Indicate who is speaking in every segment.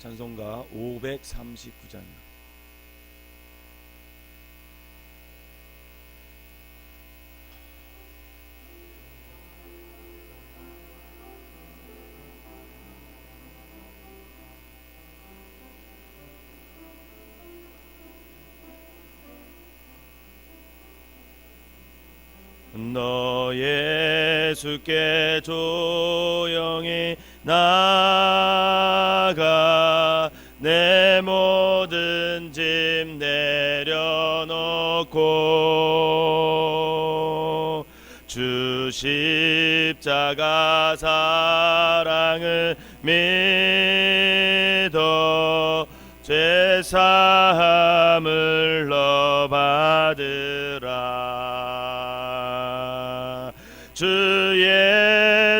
Speaker 1: 찬송가 539장입니다. 너 예수께 조용히 나아가 내 모든 짐 내려놓고 주 십자가 사랑을 믿어 죄사함을 너 받으라. 주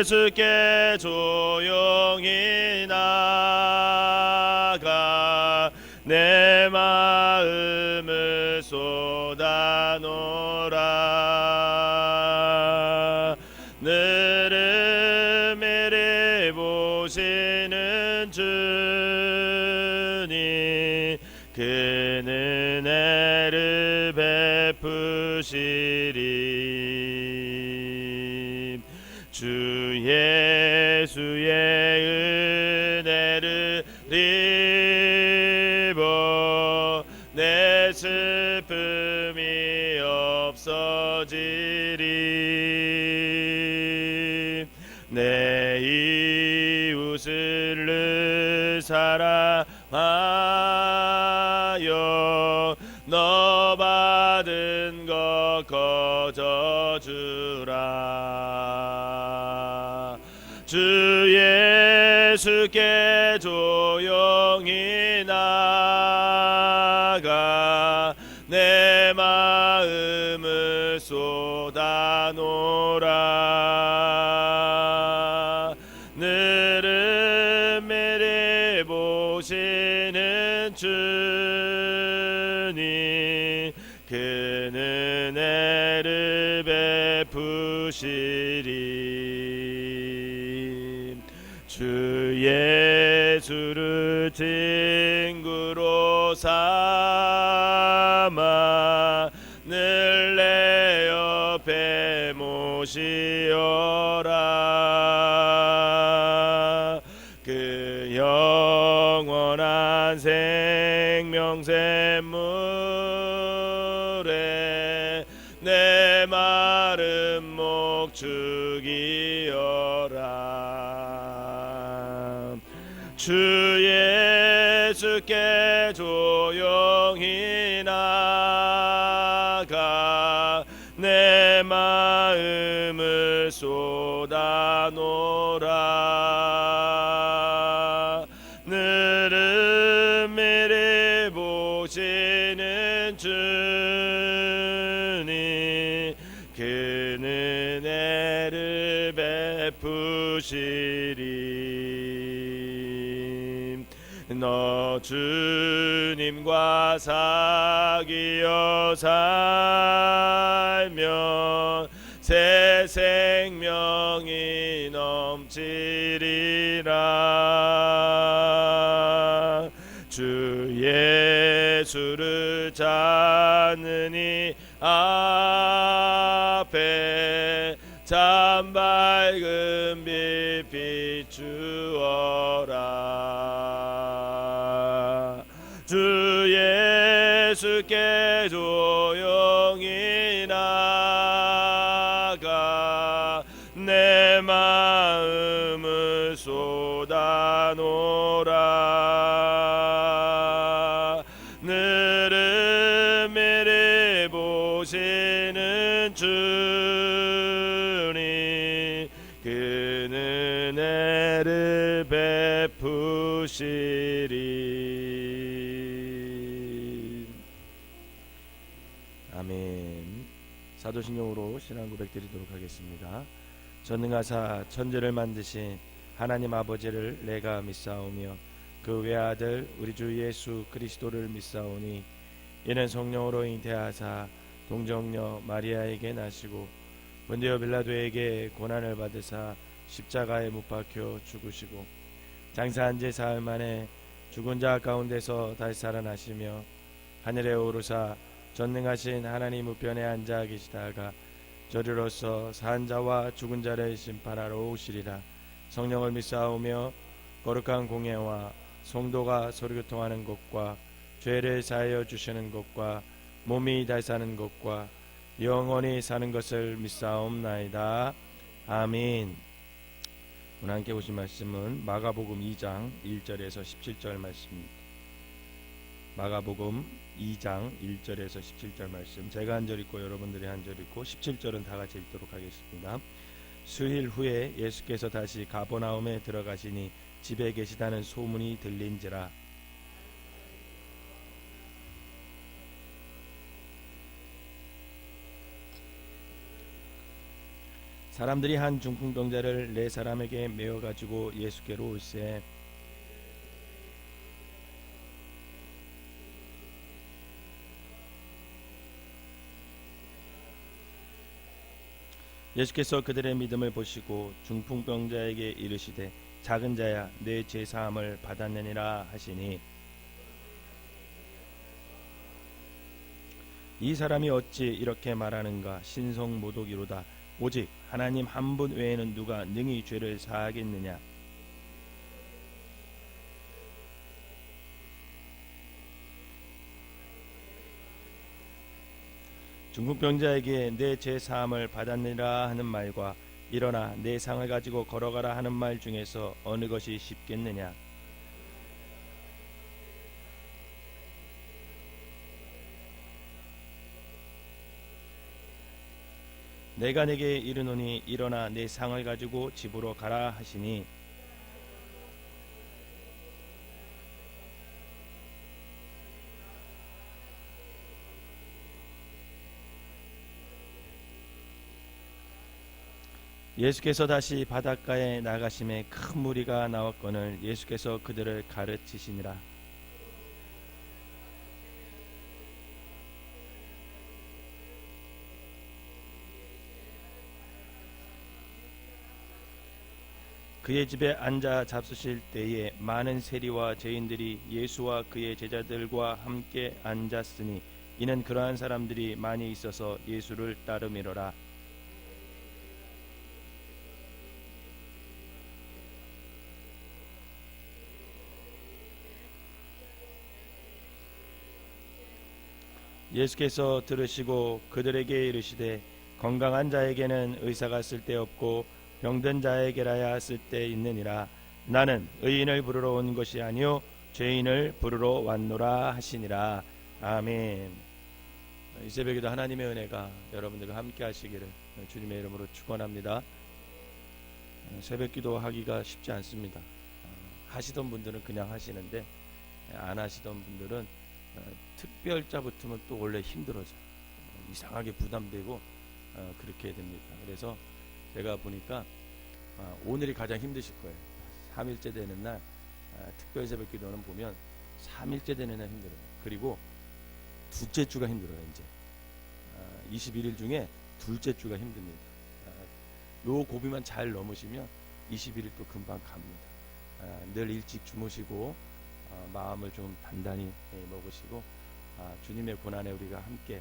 Speaker 1: 예수께 조용히 나가 내 마음을 쏟아놓으라. 너를 미리 보시는 주님 그는 은혜를 베푸시리. 주 예수의 은혜를 입어 내 슬픔이 없어지리. 내 이웃을 늘 사랑하여 너 받은 것 거저주라. 주 예수께 조용히 나가 내 마음을 쏟아놓으라. 너를 미리 보시는 주님 그는 은혜를 베푸시리. 주 예수를 친구로 삼아 늘 내 옆에 모시어라. 그 영원한 생명샘물에 내 마른 목 죽이어라. 주 예수께 조용히 나가 내 마음을 쏟아놓으라. 너를 미리 보시는 주님 그는 은혜를 베푸시리. 너 주님과 사귀어 살면 새 생명이 넘치리라. 주 예수를 찾는 이 앞에 참 밝은 빛 비추어라. 주 예수께 조용히 나가 내 마음을 쏟아놓으라. 너를 미리 보시는 주님 그는 은혜를 베푸시리. 아멘. 사도신경으로 신앙 고백 드리도록 하겠습니다. 전능하사 천지를 만드신 하나님 아버지를 내가 믿사오며 그 외아들 우리 주 예수 그리스도를 믿사오니 이는 성령으로 잉태하사 동정녀 마리아에게 나시고 본디오 빌라도에게 고난을 받으사 십자가에 못 박혀 죽으시고 장사한 지 사흘 만에 죽은 자 가운데서 다시 살아나시며 하늘에 오르사 전능하신 하나님 우편에 앉아 계시다가 저리로서 산 자와 죽은 자를 심판하러 오시리라. 성령을 믿사오며 거룩한 공예와 성도가 서로교통하는 것과 죄를 사하여 주시는 것과 몸이 다시 사는 것과 영원히 사는 것을 믿사옵나이다. 아멘. 오늘 함께 보신 말씀은 마가복음 2장 1절에서 17절 말씀입니다. 마가복음 2장 1절에서 17절 말씀, 제가 한 절 읽고 여러분들이 한 절 읽고 17절은 다 같이 읽도록 하겠습니다. 수일 후에 예수께서 다시 가버나움에 들어가시니 집에 계시다는 소문이 들린지라. 사람들이 한 중풍병자를 네 사람에게 메어 가지고 예수께로 올세. 예수께서 그들의 믿음을 보시고 중풍병자에게 이르시되 작은 자야 내 죄 사함을 받았느니라 하시니, 이 사람이 어찌 이렇게 말하는가? 신성모독이로다. 오직 하나님 한 분 외에는 누가 능히 죄를 사하겠느냐? 중풍병자에게 내 죄 사함을 받았느니라 하는 말과 일어나 내 상을 가지고 걸어가라 하는 말 중에서 어느 것이 쉽겠느냐? 내가 네게 이르노니 일어나 내 상을 가지고 집으로 가라 하시니, 예수께서 다시 바닷가에 나가심에 큰 무리가 나왔거늘 예수께서 그들을 가르치시니라. 그의 집에 앉아 잡수실 때에 많은 세리와 죄인들이 예수와 그의 제자들과 함께 앉았으니 이는 그러한 사람들이 많이 있어서 예수를 따름이로라. 예수께서 들으시고 그들에게 이르시되 건강한 자에게는 의사가 쓸데없고 병든 자에게라야 쓸데있느니라. 나는 의인을 부르러 온 것이 아니요 죄인을 부르러 왔노라 하시니라. 아멘. 이 새벽에도 하나님의 은혜가 여러분들과 함께 하시기를 주님의 이름으로 축원합니다. 새벽기도 하기가 쉽지 않습니다. 하시던 분들은 그냥 하시는데 안 하시던 분들은 특별자 붙으면 또 원래 힘들어져. 이상하게 부담되고 그렇게 됩니다. 그래서 제가 보니까 오늘이 가장 힘드실 거예요. 3일째 되는 날 특별 새벽 기도는 보면 3일째 되는 날 힘들어요. 그리고 둘째 주가 힘들어요. 이제 21일 중에 둘째 주가 힘듭니다. 요 고비만 잘 넘으시면 21일 또 금방 갑니다. 늘 일찍 주무시고 마음을 좀 단단히 먹으시고 주님의 고난에 우리가 함께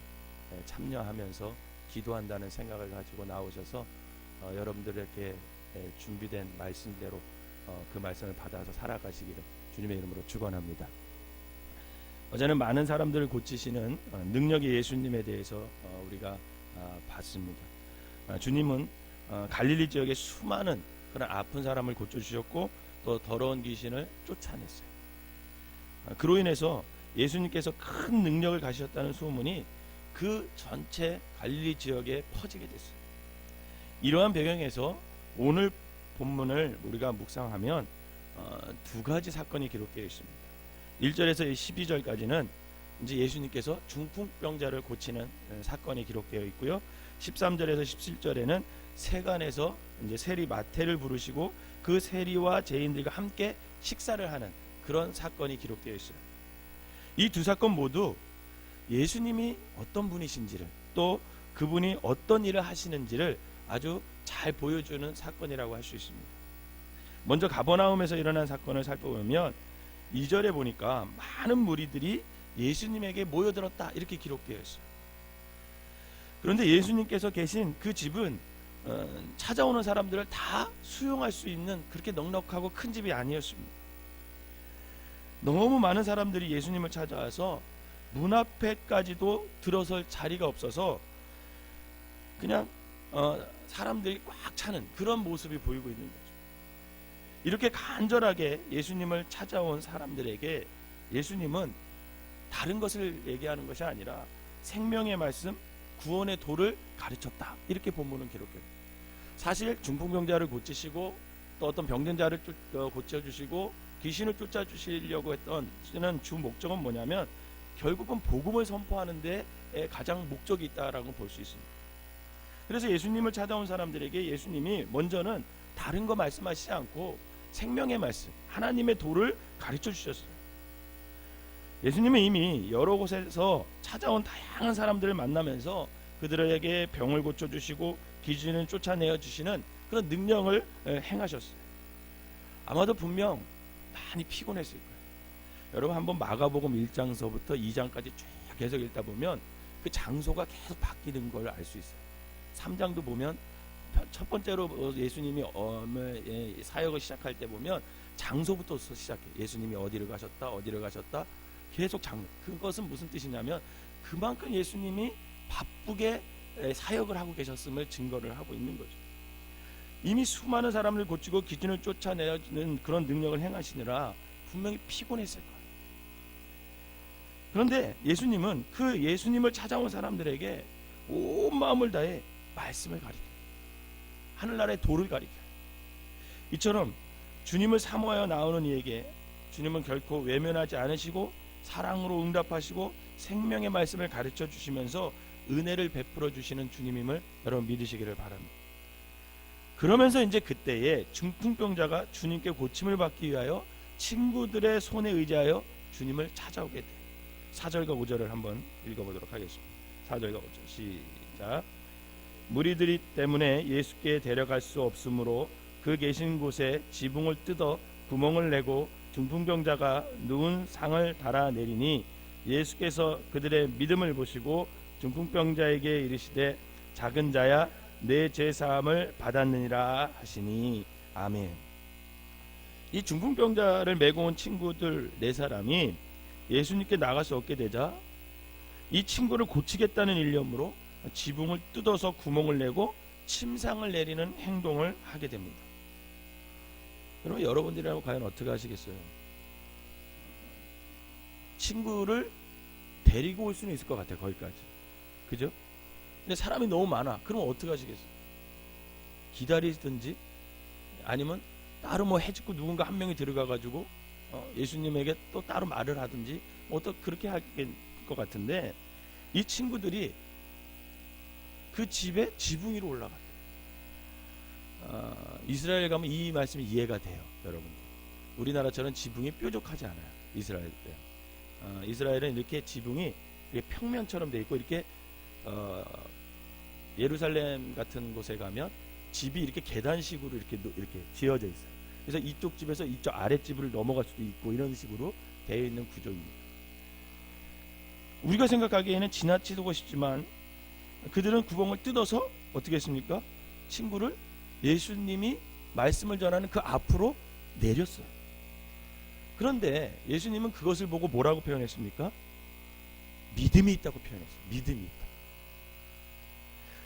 Speaker 1: 참여하면서 기도한다는 생각을 가지고 나오셔서 여러분들에게 준비된 말씀대로 그 말씀을 받아서 살아가시기를 주님의 이름으로 축원합니다. 어제는 많은 사람들을 고치시는 능력의 예수님에 대해서 우리가 봤습니다. 주님은 갈릴리 지역의 수많은 그런 아픈 사람을 고쳐주셨고 또 더러운 귀신을 쫓아냈어요. 그로 인해서 예수님께서 큰 능력을 가지셨다는 소문이 그 전체 갈릴리 지역에 퍼지게 됐어요. 이러한 배경에서 오늘 본문을 우리가 묵상하면 두 가지 사건이 기록되어 있습니다. 1절에서 12절까지는 이제 예수님께서 중풍병자를 고치는 사건이 기록되어 있고요. 13절에서 17절에는 세간에서 이제 세리 마태를 부르시고 그 세리와 죄인들과 함께 식사를 하는 그런 사건이 기록되어 있어요. 이 두 사건 모두 예수님이 어떤 분이신지를 또 그분이 어떤 일을 하시는지를 아주 잘 보여주는 사건이라고 할 수 있습니다. 먼저 가버나움에서 일어난 사건을 살펴보면 2절에 보니까 많은 무리들이 예수님에게 모여들었다 이렇게 기록되어 있어요. 그런데 예수님께서 계신 그 집은 찾아오는 사람들을 다 수용할 수 있는 그렇게 넉넉하고 큰 집이 아니었습니다. 너무 많은 사람들이 예수님을 찾아와서 문 앞에까지도 들어설 자리가 없어서 그냥 사람들이 꽉 차는 그런 모습이 보이고 있는 거죠. 이렇게 간절하게 예수님을 찾아온 사람들에게 예수님은 다른 것을 얘기하는 것이 아니라 생명의 말씀, 구원의 도를 가르쳤다 이렇게 본문은 기록해요. 사실 중풍병자를 고치시고 또 어떤 병든 자를 고쳐주시고 귀신을 쫓아주시려고 했던 주 목적은 뭐냐면 결국은 복음을 선포하는 데 가장 목적이 있다라고 볼 수 있습니다. 그래서 예수님을 찾아온 사람들에게 예수님이 먼저는 다른 거 말씀하시지 않고 생명의 말씀, 하나님의 도를 가르쳐 주셨어요. 예수님은 이미 여러 곳에서 찾아온 다양한 사람들을 만나면서 그들에게 병을 고쳐주시고 귀신을 쫓아내어 주시는 그런 능력을 행하셨어요. 아마도 분명 많이 피곤했을 거예요. 여러분 한번 마가복음 1장서부터 2장까지 쭉 계속 읽다 보면 그 장소가 계속 바뀌는 걸 알 수 있어요. 3장도 보면 첫 번째로 예수님이 사역을 시작할 때 보면 장소부터 시작해요. 예수님이 어디를 가셨다 계속 그것은 무슨 뜻이냐면 그만큼 예수님이 바쁘게 사역을 하고 계셨음을 증거를 하고 있는 거죠. 이미 수많은 사람을 고치고 귀신을 쫓아내는 그런 능력을 행하시느라 분명히 피곤했을 거예요. 그런데 예수님은 그 예수님을 찾아온 사람들에게 온 마음을 다해 말씀을 가르쳐요. 하늘나라의 도를 가르쳐요. 이처럼 주님을 사모하여 나오는 이에게 주님은 결코 외면하지 않으시고 사랑으로 응답하시고 생명의 말씀을 가르쳐 주시면서 은혜를 베풀어 주시는 주님임을 여러분 믿으시기를 바랍니다. 그러면서 이제 그때에 중풍병자가 주님께 고침을 받기 위하여 친구들의 손에 의지하여 주님을 찾아오게 돼요. 4절과 5절을 한번 읽어보도록 하겠습니다. 4절과 5절 시작. 무리들이 때문에 예수께 데려갈 수 없으므로 그 계신 곳에 지붕을 뜯어 구멍을 내고 중풍병자가 누운 상을 달아내리니 예수께서 그들의 믿음을 보시고 중풍병자에게 이르시되 작은 자야 내 죄 사함을 받았느니라 하시니 아멘. 이 중풍병자를 메고 온 친구들 4사람이 예수님께 나갈 수 없게 되자 이 친구를 고치겠다는 일념으로 지붕을 뜯어서 구멍을 내고 침상을 내리는 행동을 하게 됩니다. 그러면 여러분들이라고 과연 어떻게 하시겠어요? 친구를 데리고 올 수는 있을 것 같아요. 거기까지. 그죠? 근데 사람이 너무 많아. 그럼 어떻게 하시겠어요? 기다리든지 아니면 따로 뭐 해집고 누군가 한 명이 들어가가지고 예수님에게 또 따로 말을 하든지 어떻게 그렇게 할 것 같은데 이 친구들이 그 집에 지붕 위로 올라갔대요. 이스라엘 가면 이 말씀이 이해가 돼요. 여러분 우리나라처럼 지붕이 뾰족하지 않아요. 이스라엘 때 이스라엘은 이렇게 지붕이 이렇게 평면처럼 돼 있고 이렇게 예루살렘 같은 곳에 가면 집이 이렇게 계단식으로 이렇게 지어져 있어요. 그래서 이쪽 집에서 이쪽 아랫집을 넘어갈 수도 있고 이런 식으로 되어 있는 구조입니다. 우리가 생각하기에는 지나치고 싶지만 그들은 구멍을 뜯어서 어떻게 했습니까? 친구를 예수님이 말씀을 전하는 그 앞으로 내렸어요. 그런데 예수님은 그것을 보고 뭐라고 표현했습니까? 믿음이 있다고 표현했어요. 믿음이 있다.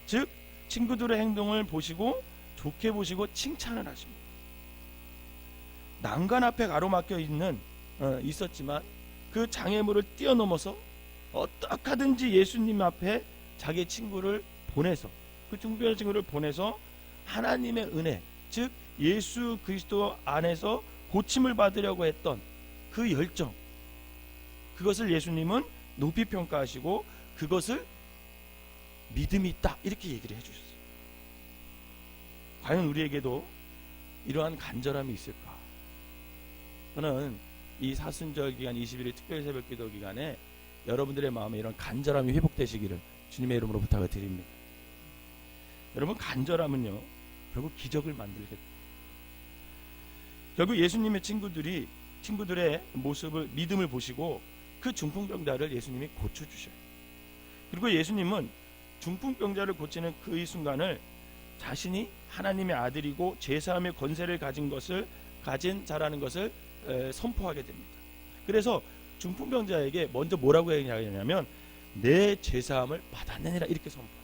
Speaker 1: 즉 친구들의 행동을 보시고 좋게 보시고 칭찬을 하십니다. 난간 앞에 가로막혀 있었지만 그 장애물을 뛰어넘어서 어떻게 하든지 예수님 앞에 자기 친구를 보내서 그 중병의 친구를 보내서 하나님의 은혜 즉 예수 그리스도 안에서 고침을 받으려고 했던 그 열정 그것을 예수님은 높이 평가하시고 그것을 믿음이 있다 이렇게 얘기를 해주셨어요. 과연 우리에게도 이러한 간절함이 있을까? 저는 이 사순절 기간 21일 특별 새벽 기도 기간에 여러분들의 마음에 이런 간절함이 회복되시기를 주님의 이름으로 부탁을 드립니다. 여러분 간절함은요 결국 기적을 만들겠다. 결국 예수님의 친구들이 친구들의 모습을 믿음을 보시고 그 중풍병자를 예수님이 고쳐주셔요. 그리고 예수님은 중풍병자를 고치는 그 이 순간을 자신이 하나님의 아들이고 죄사함의 권세를 가진 자라는 것을 선포하게 됩니다. 그래서 중풍병자에게 먼저 뭐라고 얘기하냐면 내 죄사함을 받아내니라 이렇게 선포해요.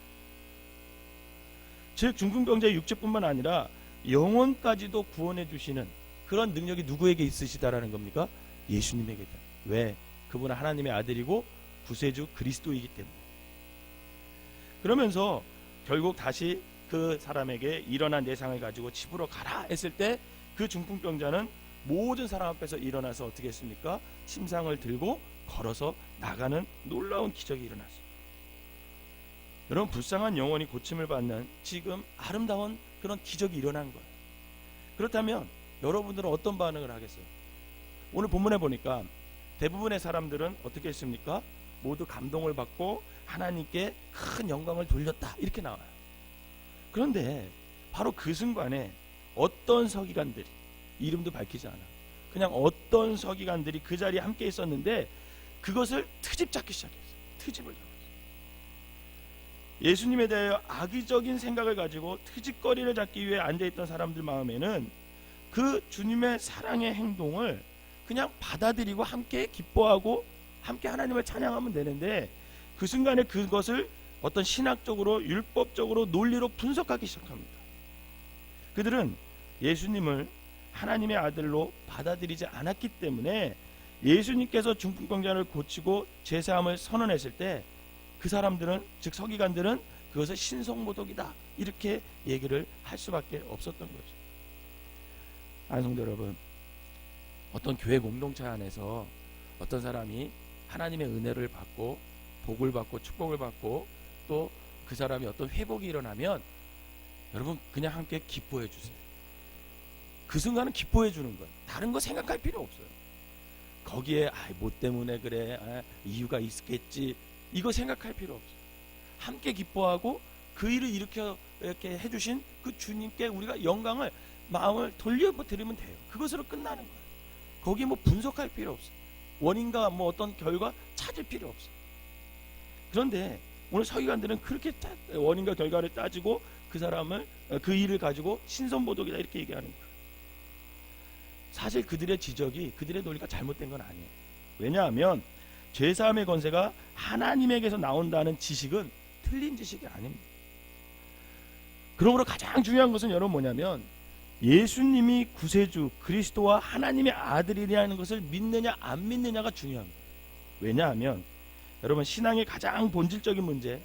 Speaker 1: 즉 중풍병자의 육체뿐만 아니라 영혼까지도 구원해 주시는 그런 능력이 누구에게 있으시다라는 겁니까? 예수님에게다. 왜? 그분은 하나님의 아들이고 구세주 그리스도이기 때문에. 그러면서 결국 다시 그 사람에게 일어난 내상을 가지고 집으로 가라 했을 때 그 중풍병자는 모든 사람 앞에서 일어나서 어떻게 했습니까? 침상을 들고 걸어서 나가는 놀라운 기적이 일어났어요. 여러분, 불쌍한 영혼이 고침을 받는 지금 아름다운 그런 기적이 일어난 거예요. 그렇다면 여러분들은 어떤 반응을 하겠어요? 오늘 본문에 보니까 대부분의 사람들은 어떻게 했습니까? 모두 감동을 받고 하나님께 큰 영광을 돌렸다 이렇게 나와요. 그런데 바로 그 순간에 어떤 서기관들이, 이름도 밝히지 않아, 그냥 어떤 서기관들이 그 자리에 함께 있었는데 그것을 트집 잡기 시작했어요. 트집을 잡았어요. 예수님에 대하여 악의적인 생각을 가지고 트집거리를 잡기 위해 앉아있던 사람들 마음에는 그 주님의 사랑의 행동을 그냥 받아들이고 함께 기뻐하고 함께 하나님을 찬양하면 되는데 그 순간에 그것을 어떤 신학적으로 율법적으로 논리로 분석하기 시작합니다. 그들은 예수님을 하나님의 아들로 받아들이지 않았기 때문에 예수님께서 중풍병자를 고치고 죄사함을 선언했을 때 그 사람들은, 즉 서기관들은 그것을 신성모독이다 이렇게 얘기를 할 수밖에 없었던 거죠. 성도 여러분, 어떤 교회 공동체 안에서 어떤 사람이 하나님의 은혜를 받고 복을 받고 축복을 받고 또 그 사람이 어떤 회복이 일어나면 여러분 그냥 함께 기뻐해 주세요. 그 순간은 기뻐해 주는 거예요. 다른 거 생각할 필요 없어요. 거기에 뭐 때문에 그래, 이유가 있겠지, 이거 생각할 필요 없어요. 함께 기뻐하고 그 일을 이렇게 해주신 그 주님께 우리가 영광을, 마음을 돌려드리면 돼요. 그것으로 끝나는 거예요. 거기에 뭐 분석할 필요 없어요. 원인과 뭐 어떤 결과 찾을 필요 없어요. 그런데 오늘 서기관들은 그렇게 원인과 결과를 따지고 그 사람을, 그 일을 가지고 신선모독이다 이렇게 얘기하는 거예요. 사실 그들의 지적이, 그들의 논리가 잘못된 건 아니에요. 왜냐하면 죄사함의 권세가 하나님에게서 나온다는 지식은 틀린 지식이 아닙니다. 그러므로 가장 중요한 것은 여러분 뭐냐면 예수님이 구세주 그리스도와 하나님의 아들이라는 것을 믿느냐 안 믿느냐가 중요합니다. 왜냐하면 여러분, 신앙의 가장 본질적인 문제,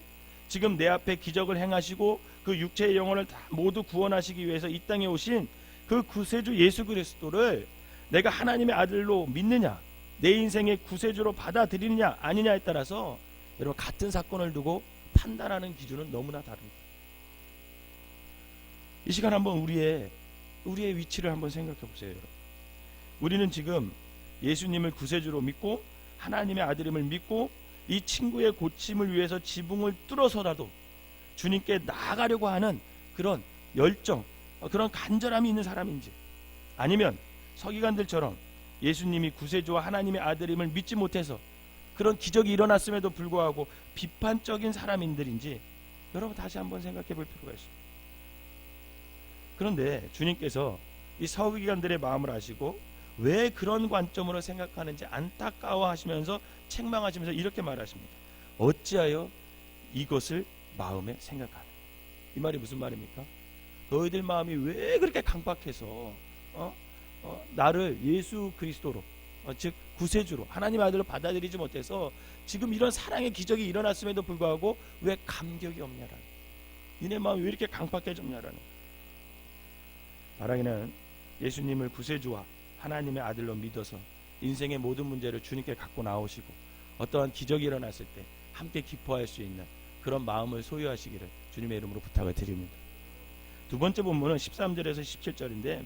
Speaker 1: 지금 내 앞에 기적을 행하시고 그 육체의 영혼을 다 모두 구원하시기 위해서 이 땅에 오신 그 구세주 예수 그리스도를 내가 하나님의 아들로 믿느냐, 내 인생의 구세주로 받아들이느냐 아니냐에 따라서 여러분 같은 사건을 두고 판단하는 기준은 너무나 다릅니다. 이 시간 한번 우리의 위치를 한번 생각해 보세요. 여러분, 우리는 지금 예수님을 구세주로 믿고 하나님의 아들임을 믿고 이 친구의 고침을 위해서 지붕을 뚫어서라도 주님께 나아가려고 하는 그런 열정, 그런 간절함이 있는 사람인지, 아니면 서기관들처럼 예수님이 구세주와 하나님의 아들임을 믿지 못해서 그런 기적이 일어났음에도 불구하고 비판적인 사람인들인지 여러분 다시 한번 생각해 볼 필요가 있습니다. 그런데 주님께서 이 서기관들의 마음을 아시고 왜 그런 관점으로 생각하는지 안타까워하시면서 책망하시면서 이렇게 말하십니다. 어찌하여 이것을 마음에 생각하냐. 이 말이 무슨 말입니까? 너희들 마음이 왜 그렇게 강박해서 나를 예수 그리스도로, 즉 구세주로, 하나님 아들로 받아들이지 못해서 지금 이런 사랑의 기적이 일어났음에도 불구하고 왜 감격이 없냐라는, 니네 마음이 왜 이렇게 강박해졌냐라는. 바라기는 예수님을 구세주와 하나님의 아들로 믿어서 인생의 모든 문제를 주님께 갖고 나오시고 어떠한 기적이 일어났을 때 함께 기뻐할 수 있는 그런 마음을 소유하시기를 주님의 이름으로 부탁을 드립니다. 두 번째 본문은 13절에서 17절인데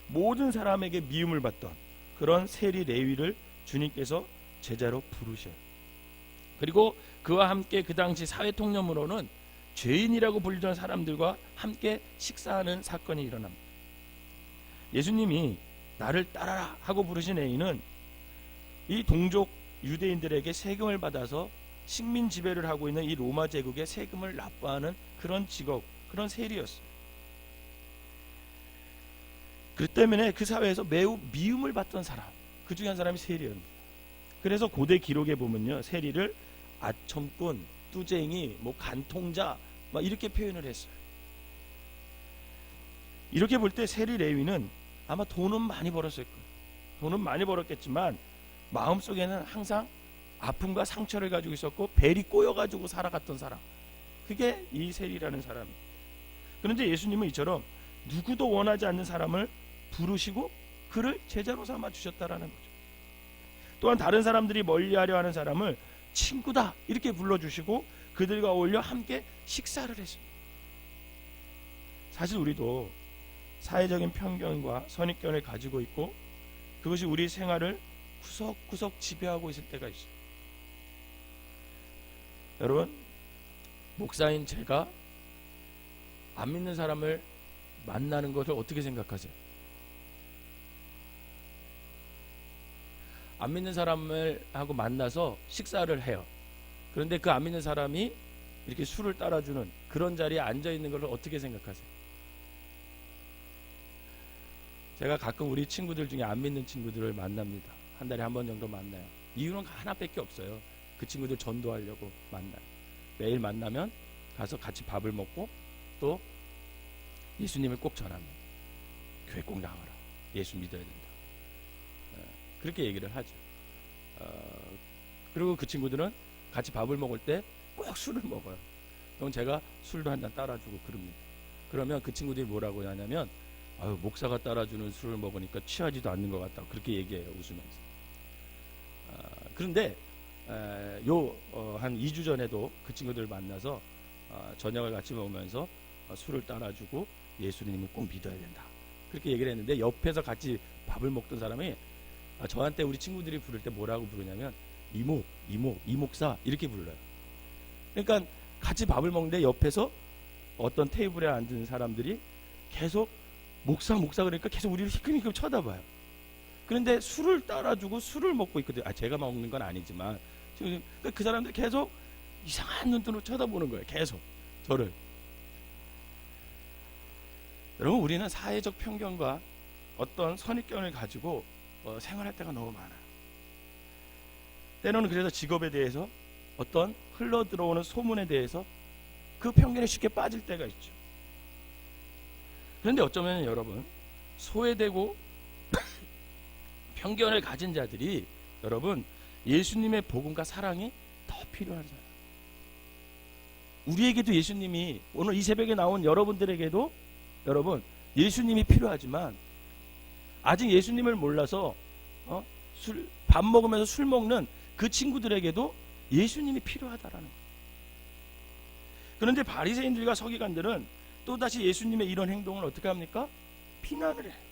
Speaker 1: 모든 사람에게 미움을 받던 그런 세리 레위를 주님께서 제자로 부르셔요. 그리고 그와 함께 그 당시 사회 통념으로는 죄인이라고 불리던 사람들과 함께 식사하는 사건이 일어납니다. 예수님이 나를 따라라 하고 부르신 레위는 이 동족 유대인들에게 세금을 받아서 식민 지배를 하고 있는 이 로마 제국의 세금을 납부하는 그런 직업, 그런 세리였어요. 그 때문에 그 사회에서 매우 미움을 받던 사람, 그 중에 한 사람이 세리였습니다. 그래서 고대 기록에 보면요, 세리를 아첨꾼, 뚜쟁이, 뭐 간통자 막 이렇게 표현을 했어요. 이렇게 볼 때 세리 레위는 아마 돈은 많이 벌었을 거예요. 돈은 많이 벌었겠지만 마음속에는 항상 아픔과 상처를 가지고 있었고 벨이 꼬여가지고 살아갔던 사람, 그게 이 세리라는 사람입니다. 그런데 예수님은 이처럼 누구도 원하지 않는 사람을 부르시고 그를 제자로 삼아 주셨다라는 거죠. 또한 다른 사람들이 멀리하려 하는 사람을 친구다 이렇게 불러주시고 그들과 어울려 함께 식사를 했습니다. 사실 우리도 사회적인 편견과 선입견을 가지고 있고 그것이 우리 생활을 구석구석 지배하고 있을 때가 있어요. 여러분, 목사인 제가 안 믿는 사람을 만나는 것을 어떻게 생각하세요? 안 믿는 사람을 하고 만나서 식사를 해요. 그런데 그 안 믿는 사람이 이렇게 술을 따라주는 그런 자리에 앉아 있는 것을 어떻게 생각하세요? 제가 가끔 우리 친구들 중에 안 믿는 친구들을 만납니다. 한 달에 한 번 정도 만나요. 이유는 하나밖에 없어요. 그 친구들 전도하려고 만나요. 매일 만나면 가서 같이 밥을 먹고 또 예수님을 꼭 전합니다. 교회 꼭 나가라. 예수 믿어야 된다. 그렇게 얘기를 하죠. 그리고 그 친구들은 같이 밥을 먹을 때 꼭 술을 먹어요. 그럼 제가 술도 한 잔 따라주고 그럽니다. 그러면 그 친구들이 뭐라고 하냐면 아유, 목사가 따라주는 술을 먹으니까 취하지도 않는 것 같다고 그렇게 얘기해요. 웃으면서. 그런데 한 2주 전에도 그 친구들 만나서 저녁을 같이 먹으면서 술을 따라주고 예수님을 꼭 믿어야 된다. 그렇게 얘기를 했는데 옆에서 같이 밥을 먹던 사람이 저한테 우리 친구들이 부를 때 뭐라고 부르냐면 이모, 이목사 이렇게 불러요. 그러니까 같이 밥을 먹는데 옆에서 어떤 테이블에 앉은 사람들이 계속 목사 그러니까 계속 우리를 희끔희끔 쳐다봐요. 그런데 술을 따라주고 술을 먹고 있거든요. 제가 먹는 건 아니지만 그 사람들이 계속 이상한 눈으로 쳐다보는 거예요. 계속 저를. 여러분, 우리는 사회적 편견과 어떤 선입견을 가지고 생활할 때가 너무 많아요. 때로는 그래서 직업에 대해서 어떤 흘러들어오는 소문에 대해서 그 편견에 쉽게 빠질 때가 있죠. 그런데 어쩌면 여러분, 소외되고 편견을 가진 자들이 여러분 예수님의 복음과 사랑이 더 필요한 사람. 우리에게도 예수님이, 오늘 이 새벽에 나온 여러분들에게도 여러분 예수님이 필요하지만 아직 예수님을 몰라서 밥 먹으면서 술 먹는 그 친구들에게도 예수님이 필요하다라는 거예요. 그런데 바리새인들과 서기관들은 또다시 예수님의 이런 행동을 어떻게 합니까? 비난을 해요.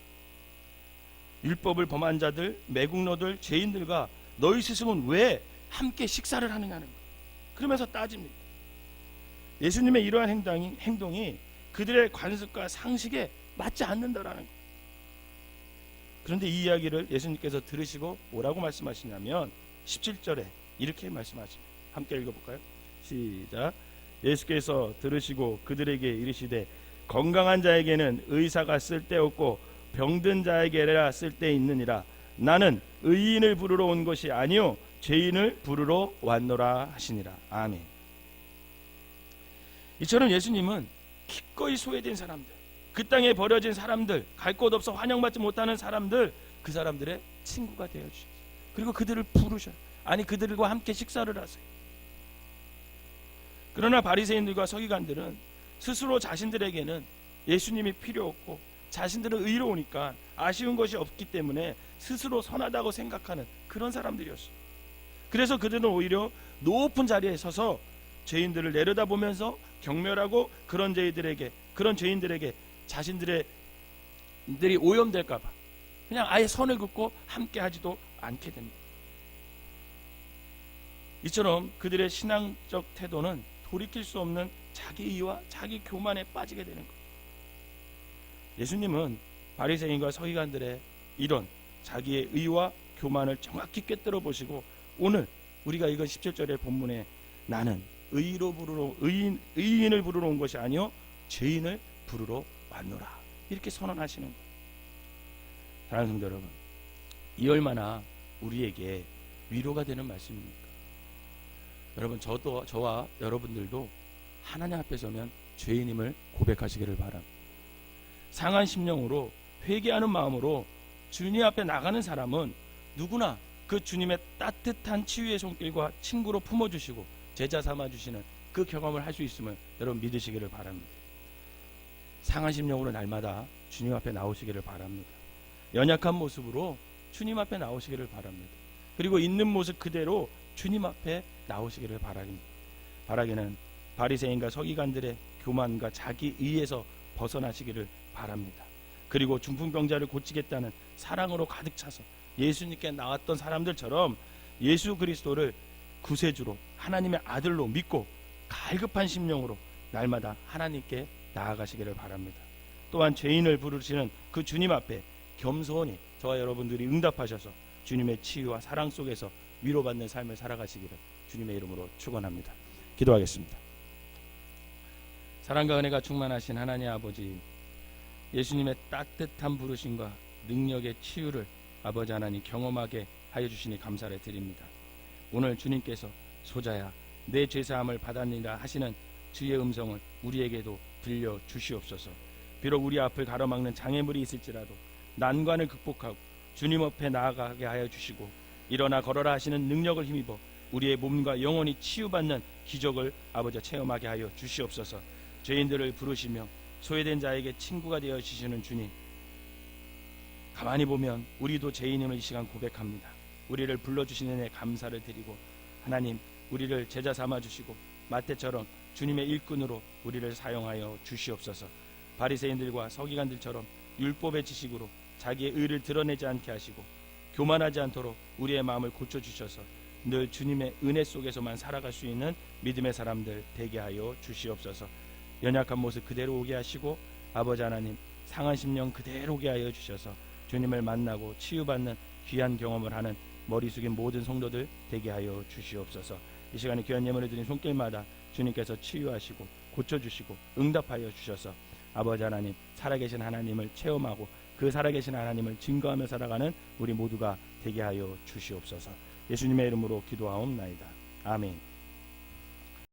Speaker 1: 율법을 범한 자들, 매국노들, 죄인들과 너희 스승은 왜 함께 식사를 하느냐는 거예요. 그러면서 따집니다. 예수님의 이러한 행동이 그들의 관습과 상식에 맞지 않는다라는 거예요. 그런데 이 이야기를 예수님께서 들으시고 뭐라고 말씀하시냐면 17절에 이렇게 말씀하십니다. 함께 읽어볼까요? 시작. 예수께서 들으시고 그들에게 이르시되 건강한 자에게는 의사가 쓸데없고 병든 자에게라 쓸데있느니라. 나는 의인을 부르러 온 것이 아니요 죄인을 부르러 왔노라 하시니라. 아멘. 이처럼 예수님은 기꺼이 소외된 사람들, 그 땅에 버려진 사람들, 갈 곳 없어 환영받지 못하는 사람들, 그 사람들의 친구가 되어주셨어요. 그리고 그들을 부르셔요. 아니, 그들과 함께 식사를 하세요. 그러나 바리새인들과 서기관들은 스스로 자신들에게는 예수님이 필요 없고 자신들은 의로우니까 아쉬운 것이 없기 때문에 스스로 선하다고 생각하는 그런 사람들이었어요. 그래서 그들은 오히려 높은 자리에 서서 죄인들을 내려다보면서 경멸하고 그런 죄인들에게 자신들이 오염될까 봐 그냥 아예 선을 긋고 함께 하지도 않게 됩니다. 이처럼 그들의 신앙적 태도는 돌이킬 수 없는 자기 이와 자기 교만에 빠지게 되는 거예요. 예수님은 바리새인과 서기관들의 이런 자기의 의와 교만을 정확히 꿰뚫어 보시고 오늘 우리가 이건 17절의 본문에 나는 의인을 부르러 온 것이 아니요 죄인을 부르러 왔노라 이렇게 선언하시는 거예요. 사랑하는 성도 여러분, 이 얼마나 우리에게 위로가 되는 말씀입니까? 여러분, 저와 여러분들도 하나님 앞에 서면 죄인임을 고백하시기를 바랍니다. 상한 심령으로 회개하는 마음으로 주님 앞에 나가는 사람은 누구나 그 주님의 따뜻한 치유의 손길과 친구로 품어주시고 제자 삼아주시는 그 경험을 할 수 있음을 여러분 믿으시기를 바랍니다. 상한 심령으로 날마다 주님 앞에 나오시기를 바랍니다. 연약한 모습으로 주님 앞에 나오시기를 바랍니다. 그리고 있는 모습 그대로 주님 앞에 나오시기를 바라기는 바리새인과 서기관들의 교만과 자기 의에서 벗어나시기를 바랍니다. 그리고 중풍병자를 고치겠다는 사랑으로 가득 차서 예수님께 나왔던 사람들처럼 예수 그리스도를 구세주로 하나님의 아들로 믿고 갈급한 심령으로 날마다 하나님께 나아가시기를 바랍니다. 또한 죄인을 부르시는 그 주님 앞에 겸손히 저와 여러분들이 응답하셔서 주님의 치유와 사랑 속에서 위로받는 삶을 살아가시기를 주님의 이름으로 축원합니다. 기도하겠습니다. 사랑과 은혜가 충만하신 하나님 아버지, 예수님의 따뜻한 부르심과 능력의 치유를 아버지 하나님 경험하게 하여 주시니 감사를 드립니다. 오늘 주님께서 소자야 내 죄사함을 받았느니라 하시는 주의 음성을 우리에게도 들려 주시옵소서. 비록 우리 앞을 가로막는 장애물이 있을지라도 난관을 극복하고 주님 앞에 나아가게 하여 주시고 일어나 걸어라 하시는 능력을 힘입어 우리의 몸과 영혼이 치유받는 기적을 아버지 체험하게 하여 주시옵소서. 죄인들을 부르시며 소외된 자에게 친구가 되어 주시는 주님, 가만히 보면 우리도 죄인임을 이 시간 고백합니다. 우리를 불러주시는 데 감사를 드리고 하나님 우리를 제자 삼아주시고 마태처럼 주님의 일꾼으로 우리를 사용하여 주시옵소서. 바리새인들과 서기관들처럼 율법의 지식으로 자기의 의를 드러내지 않게 하시고 교만하지 않도록 우리의 마음을 고쳐주셔서 늘 주님의 은혜 속에서만 살아갈 수 있는 믿음의 사람들 되게 하여 주시옵소서. 연약한 모습 그대로 오게 하시고 아버지 하나님 상한 심령 그대로 오게 하여 주셔서 주님을 만나고 치유받는 귀한 경험을 하는 머리 숙인 모든 성도들 되게 하여 주시옵소서. 이 시간에 귀한 예물을 드린 손길마다 주님께서 치유하시고 고쳐주시고 응답하여 주셔서 아버지 하나님 살아계신 하나님을 체험하고 그 살아계신 하나님을 증거하며 살아가는 우리 모두가 되게 하여 주시옵소서. 예수님의 이름으로 기도하옵나이다. 아멘.